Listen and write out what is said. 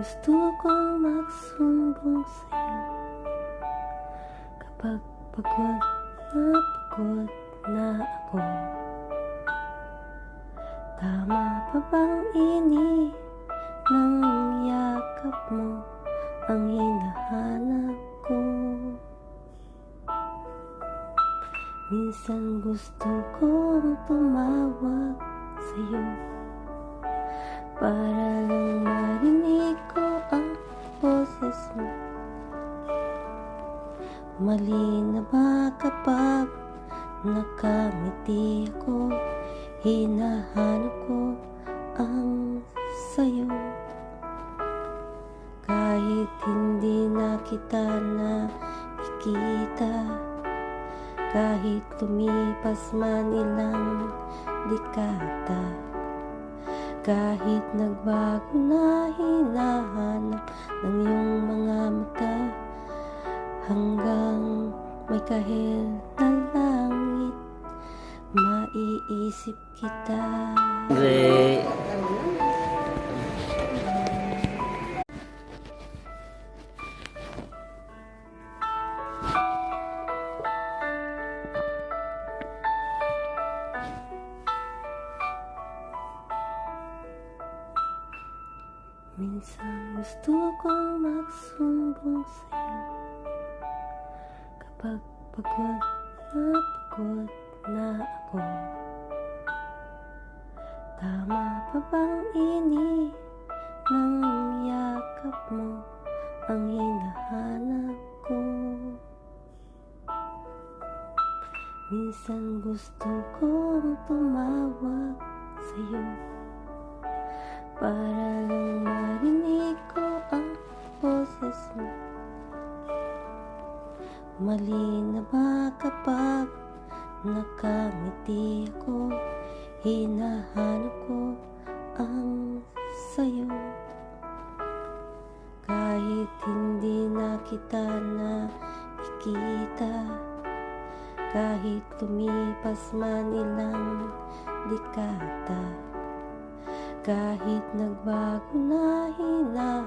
gusto kong magsumbong sa'yo kapag pagod na ako. Tama pa bang ini ng yakap mo ang hinahanap ko? Minsan gusto kong tumawag sa'yo para lang marinig ko ang boses mo. Mali na ba kapag nakamiti ako? Hinahanap ko ang sayo. Kahit hindi na kita nakikita, kahit lumipas man ilang dekada, kahit nagbago na hinahanap ng iyong mga mata, hanggang may kahel na langit, maiisip kita. Great. Minsan gusto kong magsumbong sa'yo kapag pagod na ako. Tama pa bang ini ng yakap mo ang hinahanap ko? Minsan gusto kong tumawag sa'yo para lang marinig ko ang boses mo. Mali na ba kapag nakamiti ako? Hinahanap ko ang sayo. Kahit hindi na kita nakikita, kahit lumipas man ilang dekada, kahit nagbago na hinahanap